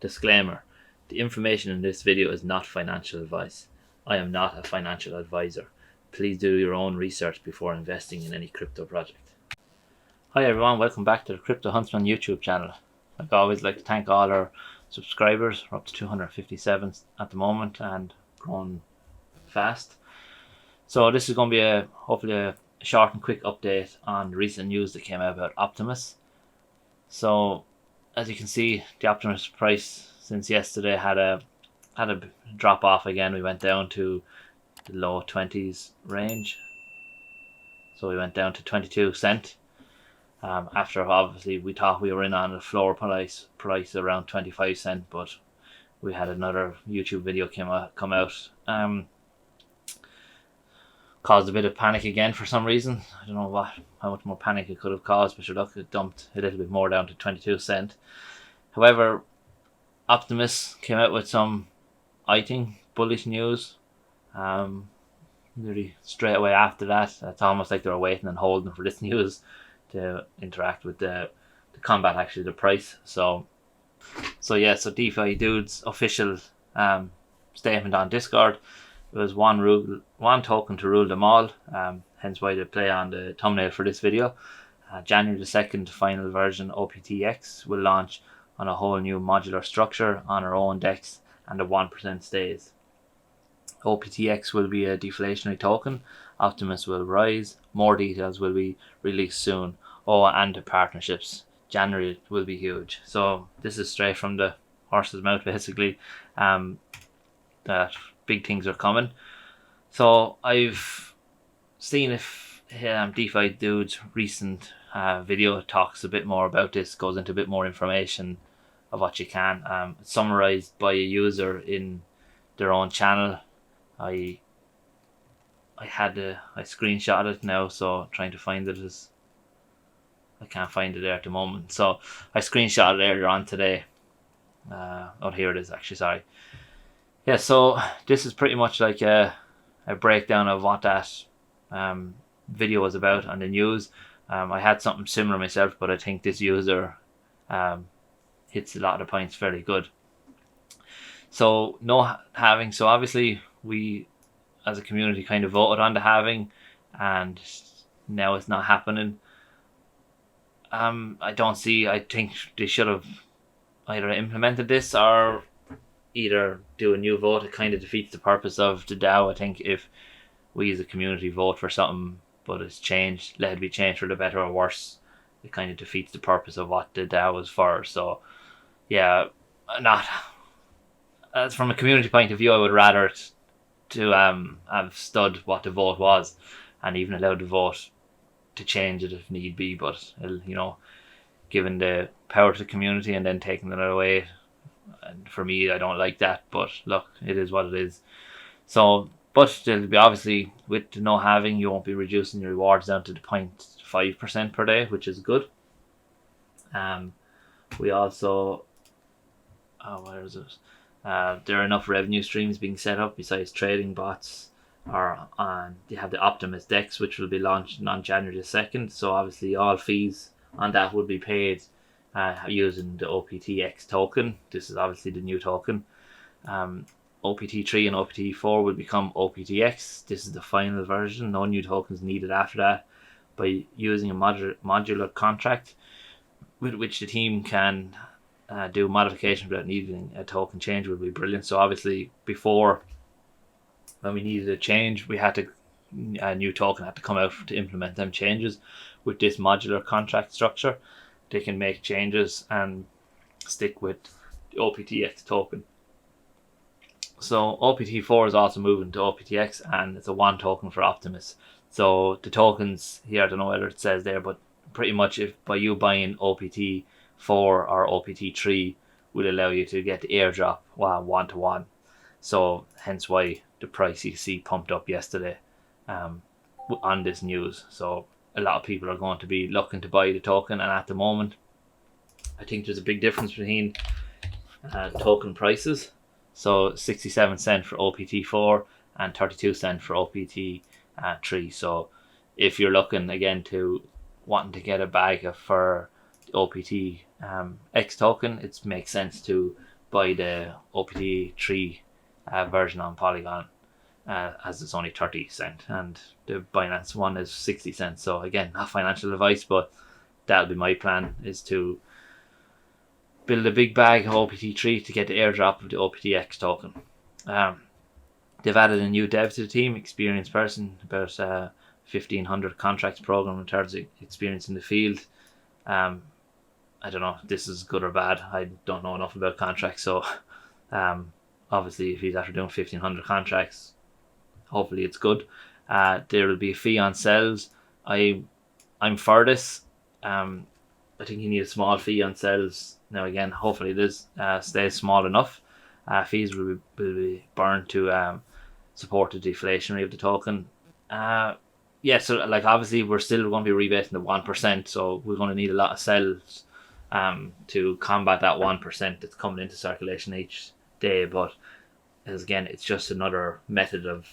Disclaimer: the information in this video is not financial advice. I am not a financial advisor. Please do your own research before investing in any crypto project. Hi everyone, welcome back to the CryptoHuntzman YouTube channel. Like I always like to thank all our subscribers. We're up to 257 at the moment and growing fast. So this is going to be hopefully a short and quick update on recent news that came out about Optimus. So as you can see, the Optimus price since yesterday had a drop off again. We went down to the low 20s range. So we went down to 22 cent. After obviously we thought we were in on a floor price around 25 cent, but we had another YouTube video come out. Caused a bit of panic again for some reason. I don't know how much more panic it could have caused, but look, it dumped a little bit more down to 22 cent. However, Optimus came out with some, I think, bullish news. Really straight away after that. It's almost like they were waiting and holding for this news to interact with the combat actually the price. So DeFi Dude's official statement on Discord. It was one token to rule them all, hence why they play on the thumbnail for this video. January the 2nd, final version OPTX will launch on a whole new modular structure on our own DEX, and the 1% stays. OPTX will be a deflationary token. Optimus will rise. More details will be released soon. Oh, and the partnerships. January will be huge. So this is straight from the horse's mouth basically. That big things are coming. So I've seen if DeFi Dude's recent video talks a bit more about this, goes into a bit more information of what you can. Summarized by a user in their own channel. I screenshot it now, so trying to find it is I can't find it there at the moment. So I screenshot it earlier on today. Oh, here it is actually, sorry. Yeah, so this is pretty much like a breakdown of what that video was about on the news. I had something similar myself, but I think this user hits a lot of the points fairly good. So so obviously we as a community kind of voted on the halving, and now it's not happening. I think they should have either implemented this or either do a new vote. It kind of defeats the purpose of the DAO. I think if we as a community vote for something but it's changed, let it be changed for the better or worse, it kind of defeats the purpose of what the DAO is for. So yeah, not as from a community point of view, I would rather it to have stud what the vote was and even allowed the vote to change it if need be, but given the power to the community and then taking it away, and for me, I don't like that, but look, it is what it is. So, but there'll be obviously, with the no halving, you won't be reducing your rewards down to the 0.5% per day, which is good. We also, where is it? There are enough revenue streams being set up besides trading bots. You have the Optimus DEX, which will be launched on January the 2nd. So obviously all fees on that will be paid using the OPTX token. This is obviously the new token. OPT3 and OPT4 will become OPTX. This is the final version. No new tokens needed after that. By using a modular contract with which the team can do modifications without needing a token change, would be brilliant. So obviously before, when we needed a change, a new token had to come out to implement them changes. With this modular contract structure, they can make changes and stick with the OPTX token. So OPT4 is also moving to OPTX, and it's a one token for Optimus. So the tokens here, I don't know whether it says there, but pretty much if by you buying OPT4 or OPT3 will allow you to get the airdrop 1-to-1. So hence why the price you see pumped up yesterday on this news. So a lot of people are going to be looking to buy the token, and at the moment I think there's a big difference between token prices. So 67 cent for OPT4 and 32 cent for OPT3. So if you're looking again to wanting to get a bag for the OPT X token, it makes sense to buy the OPT3 version on Polygon, as it's only 30 cent, and the Binance one is 60 cents. So again, not financial advice, but that'll be my plan, is to build a big bag of OPT3 to get the airdrop of the OPTX token. They've added a new dev to the team, experienced person, about 1,500 contracts program in terms of experience in the field. I don't know if this is good or bad. I don't know enough about contracts, so obviously if he's after doing 1,500 contracts, hopefully it's good. There will be a fee on sells. I'm for this. I think you need a small fee on sells. Now again, hopefully this stays small enough. Fees will be burned to support the deflation rate of the token. So like obviously we're still going to be rebating the 1%, so we're going to need a lot of sells to combat that 1% that's coming into circulation each day. But as again, it's just another method of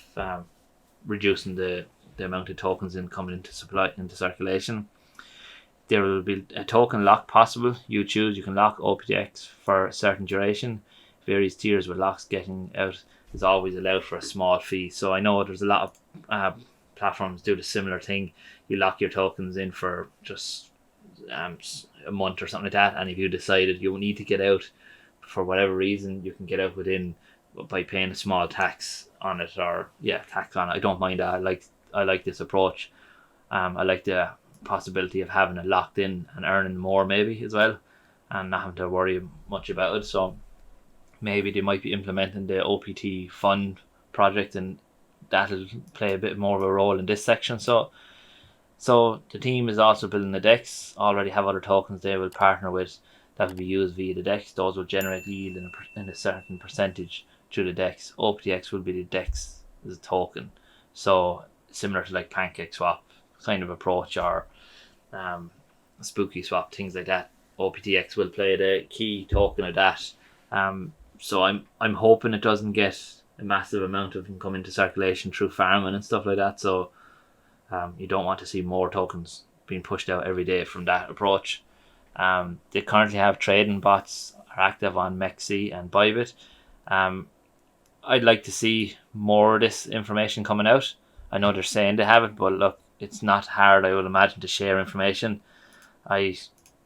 reducing the amount of tokens coming into circulation. There will be a token lock possible. You can lock OPTX for a certain duration. Various tiers with locks getting out is always allowed for a small fee. So I know there's a lot of platforms do the similar thing. You lock your tokens in for just a month or something like that, and if you decided you need to get out for whatever reason, you can get out by paying a small tax on it, tax on it. I don't mind that. I like this approach. I like the possibility of having it locked in and earning more maybe as well, and not having to worry much about it. So maybe they might be implementing the OPT fund project, and that'll play a bit more of a role in this section. So the team is also building the DEX, already have other tokens they will partner with that will be used via the DEX. Those will generate yield in a certain percentage through the DEX. OPTX will be the DEX as a token. So similar to like PancakeSwap kind of approach, or Spooky Swap, things like that. OPTX will play the key token of that. So I'm hoping it doesn't get a massive amount of them come into circulation through farming and stuff like that. So you don't want to see more tokens being pushed out every day from that approach. They currently have trading bots are active on Mexi and Bybit. I'd like to see more of this information coming out. I know they're saying they have it, but look, it's not hard, I would imagine, to share information. I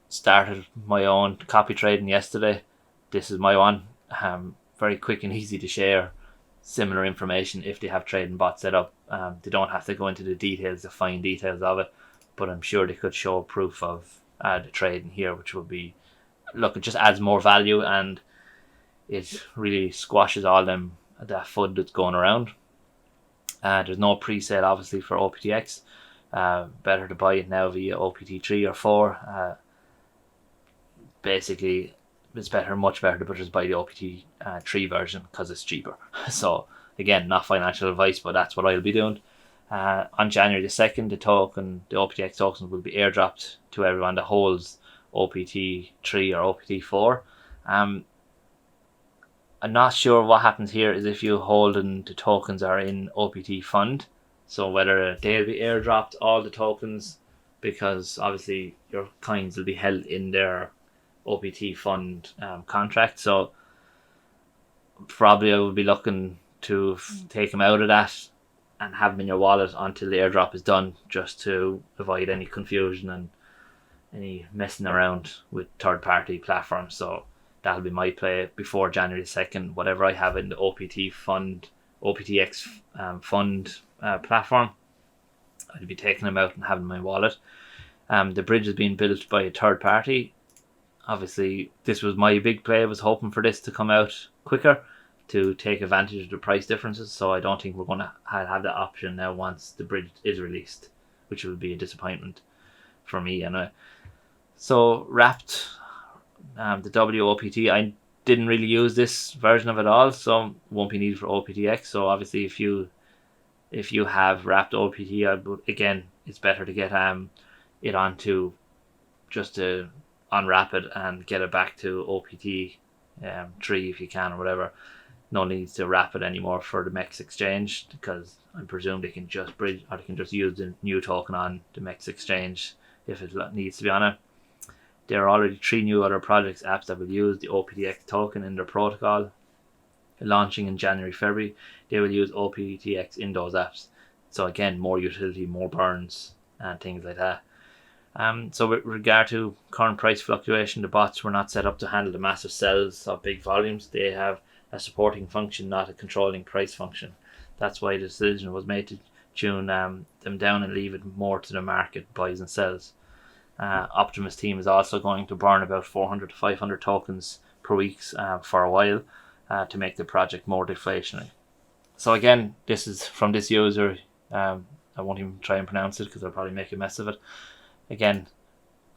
started my own copy trading yesterday. This is my one. Very quick and easy to share similar information if they have trading bots set up. They don't have to go into the fine details of it, but I'm sure they could show proof of the trading here, which would be, look, it just adds more value, and it really squashes all that FUD that's going around. There's no pre-sale obviously for OPTX. Better to buy it now via OPT3 or 4. Basically, it's much better to just buy the OPT3 version because it's cheaper. So again, not financial advice, but that's what I'll be doing. On January the 2nd, the OPTX tokens will be airdropped to everyone that holds OPT3 or OPT4. I'm not sure what happens here is if you hold and the tokens are in OPT fund. So whether they'll be airdropped all the tokens, because obviously your coins will be held in their OPT fund contract. So probably I will be looking to take them out of that and have them in your wallet until the airdrop is done, just to avoid any confusion and any messing around with third-party platforms. So that'll be my play before January 2nd. Whatever I have in the OPTX fund platform, I'll be taking them out and having them in my wallet. The bridge is being built by a third party. Obviously, this was my big play. I was hoping for this to come out quicker to take advantage of the price differences. So I don't think we're going to have that option now once the bridge is released, which will be a disappointment for me anyway. So Wrapped, the WOPT, I didn't really use this version of it all, so won't be needed for OPTX. So obviously, if you have Wrapped OPT, again, it's better to get it onto just to unwrap it and get it back to OPT 3 if you can, or whatever. No need to wrap it anymore for the MEX exchange, because I presume they can just bridge, or they can just use the new token on the MEX exchange if it needs to be on it. there are already 3 new other projects apps that will use the OPTX token in their protocol, launching in January, February. They will use OPTX in those apps. So again, more utility, more burns, and things like that. So with regard to current price fluctuation, the bots were not set up to handle the massive sells of big volumes. They have a supporting function, not a controlling price function. That's why the decision was made to tune them down and leave it more to the market buys and sells. Optimus team is also going to burn about 400 to 500 tokens per week for a while to make the project more deflationary. So again, this is from this user. I won't even try and pronounce it because I'll probably make a mess of it. Again,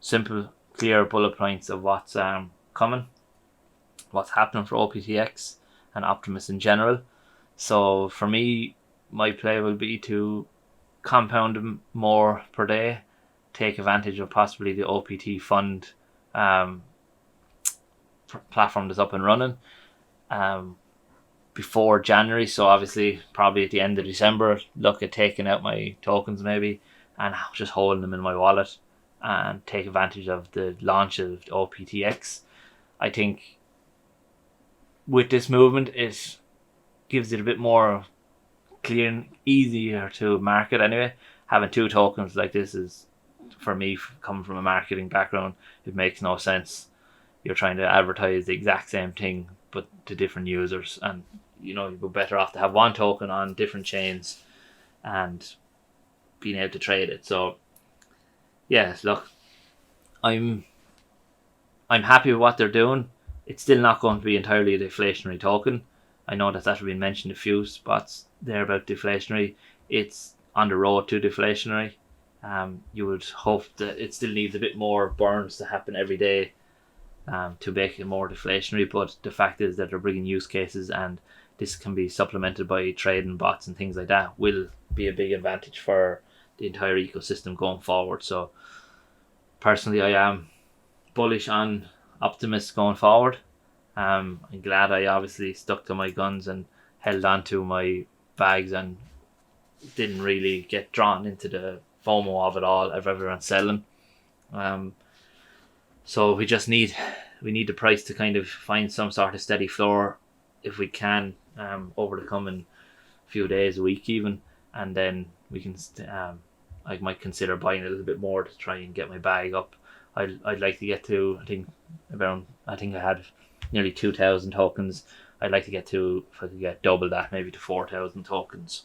simple, clear bullet points of what's coming, what's happening for OPTX and Optimus in general. So for me, my play will be to compound them more per day, take advantage of possibly the OPT fund platform that's up and running before January. So obviously probably at the end of December, look at taking out my tokens maybe and just holding them in my wallet and take advantage of the launch of OPTX. I think with this movement, it gives it a bit more clear and easier to market anyway. Having 2 tokens like this is, for me, coming from a marketing background, it makes no sense. You're trying to advertise the exact same thing but to different users, and you're better off to have 1 token on different chains and being able to trade it. So yes, look, I'm happy with what they're doing. It's still not going to be entirely a deflationary token. I know that's been mentioned a few spots there about deflationary. It's on the road to deflationary. You would hope that it still needs a bit more burns to happen every day to make it more deflationary, but the fact is that they're bringing use cases, and this can be supplemented by trading bots and things like that, will be a big advantage for the entire ecosystem going forward. So personally, I am bullish on Optimus going forward. I'm glad I obviously stuck to my guns and held on to my bags and didn't really get drawn into the FOMO of it all of everyone selling. So we need the price to kind of find some sort of steady floor if we can over the coming few days, a week even, and then we can I might consider buying a little bit more to try and get my bag up. I'd like to get to I think I had nearly 2,000 tokens. I'd like to get to, if I could get double that, maybe to 4,000 tokens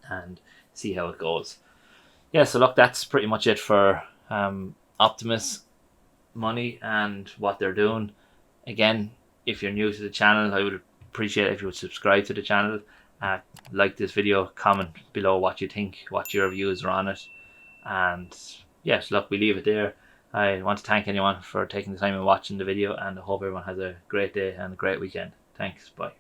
and see how it goes. Yeah, so look, that's pretty much it for Optimus money and what they're doing. Again, if you're new to the channel, I would appreciate it if you would subscribe to the channel, like this video, comment below what you think, what your views are on it, and yes, look, we leave it there. I want to thank anyone for taking the time and watching the video, and I hope everyone has a great day and a great weekend. Thanks, bye.